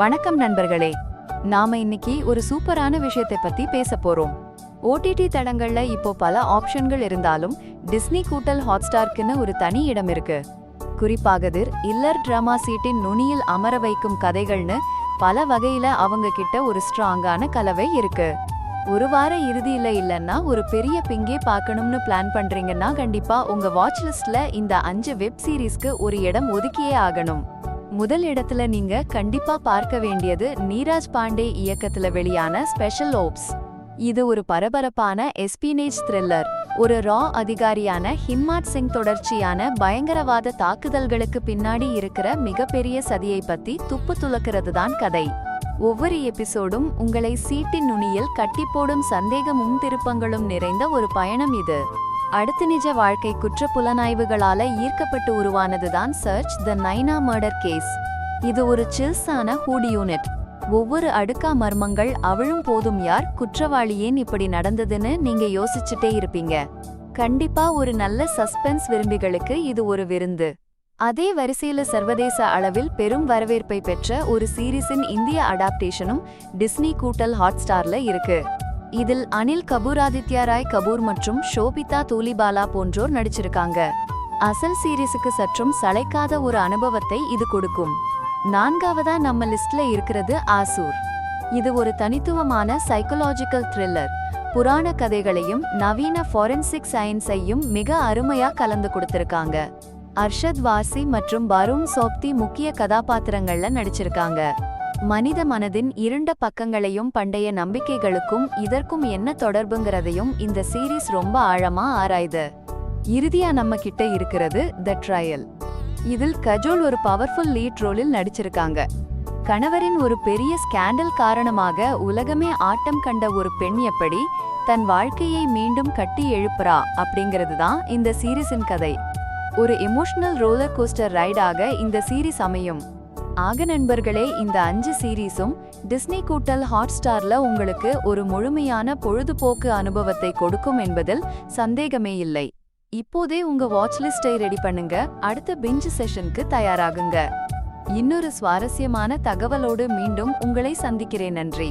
வணக்கம் நண்பர்களே. நாம இன்னைக்கு ஒரு சூப்பரான விஷயத்தை பத்தி பேச போறோம். ஓடிடி தளங்கள்ல இப்போ பல ஆப்ஷன்கள் இருந்தாலும் டிஸ்னி கூட்டல் ஹாட்ஸ்டார்க்குன்னு ஒரு தனி இடம் இருக்கு. குறிப்பாகதிர் இல்லர் டிராமா சீட்டின் நுனியில் அமர வைக்கும் கதைகள்னு பல வகையில அவங்க கிட்ட ஒரு ஸ்ட்ராங்கான கலவை இருக்கு. ஒரு வார இறுதியில இல்லைன்னா ஒரு பெரிய பிங்கே பார்க்கணும்னு பிளான் பண்றீங்கன்னா கண்டிப்பா உங்க வாட்ச் லிஸ்ட்ல இந்த 5 வெப் சீரிஸ்க்கு ஒரு இடம் ஒதுக்கியே ஆகணும். முதல் இடத்துல நீங்க கண்டிப்பா பார்க்க வேண்டியது நீராஜ் பாண்டே இயக்கத்துல வெளியான ஸ்பெஷல் ஓப்ஸ். இது ஒரு பரபரப்பான எஸ்பினேஜ் த்ரில்லர். ஒரு ரா அதிகாரியான ஹிம்மாட் சிங் தொடர்ச்சியான பயங்கரவாத தாக்குதல்களுக்கு பின்னாடி இருக்கிற மிகப்பெரிய சதியை பத்தி துப்பு துலக்கிறது தான் கதை. ஒவ்வொரு எபிசோடும் உங்களை சீட்டின் நுனியில் கட்டிப்போடும் சந்தேகமும் திருப்பங்களும் நிறைந்த ஒரு பயணம் இது. அடுத்த நிஜ வாழ்க்கை குற்ற புலனாய்வுகளால ஈர்க்கப்பட்டு உருவானதுதான் சர்ச் த நைனா மர்டர் கேஸ். இது ஒரு சில்ஸான ஹூட் யூனிட். ஒவ்வொரு அடுக்கா மர்மங்கள் அவளும் போதும் யார் குற்றவாளி ஏன் இப்படி நடந்ததுன்னு நீங்க யோசிச்சுட்டே இருப்பீங்க. கண்டிப்பா ஒரு நல்ல சஸ்பென்ஸ் விரும்பிகளுக்கு இது ஒரு விருந்து. அதே வரிசையில சர்வதேச அளவில் பெரும் வரவேற்பை பெற்ற ஒரு சீரீஸின் இந்திய அடாப்டேஷனும் டிஸ்னி கூட்டல் ஹாட்ஸ்டார்ல இருக்கு. இதில் அனில் கபூர், ஆதித்யா ராய் கபூர் மற்றும் ஷோபிதா தூலிபாலா போன்றோர் நடிச்சிருக்காங்க. அசல் சீரீஸுக்கு சற்றும் சளைக்காத ஒரு அனுபவத்தை இது கொடுக்கும். 4வதா நம்ம லிஸ்ட்ல இருக்கிறது ஆசூர். இது ஒரு தனித்துவமான சைக்கலாஜிக்கல் த்ரில்லர். புராண கதைகளையும் நவீன ஃபாரன்சிக் சயின்ஸையும் மிக அருமையா கலந்து கொடுத்திருக்காங்க. அர்ஷத் வாசி மற்றும் பருண் சோப்தி முக்கிய கதாபாத்திரங்கள்ல நடிச்சிருக்காங்க. மனித மனதின் இருண்ட பக்கங்களையும் பண்டைய நம்பிக்கைகளுக்கும் இதற்கும் என்ன தொடர்புங்கிறதையும் இந்த சீரீஸ் ரொம்ப ஆழமா ஆராய்து. இறுதியா நம்ம கிட்ட இருக்கிறது த ட்ரையல். இதில் கஜோல் ஒரு பவர்ஃபுல் லீட் ரோலில் நடிச்சிருக்காங்க. கணவரின் ஒரு பெரிய ஸ்கேண்டல் காரணமாக உலகமே ஆட்டம் கண்ட ஒரு பெண் எப்படி தன் வாழ்க்கையை மீண்டும் கட்டி எழுப்புறா அப்படிங்கிறது தான் இந்த சீரீஸின் கதை. ஒரு எமோஷனல் ரோலர் கோஸ்டர் ரைடாக இந்த சீரீஸ் அமையும். ஆக நண்பர்களே, இந்த 5 சீரீஸும் டிஸ்னி கூட்டல் ஹாட்ஸ்டார்ல உங்களுக்கு ஒரு முழுமையான பொழுதுபோக்கு அனுபவத்தை கொடுக்கும் என்பதில் சந்தேகமே இல்லை. இப்போதே உங்க வாட்ச் லிஸ்டை ரெடி பண்ணுங்க. அடுத்த பிஞ்ச் செஷனுக்கு தயாராகுங்க. இன்னொரு சுவாரஸ்யமான தகவலோடு மீண்டும் உங்களை சந்திக்கிறேன். நன்றி.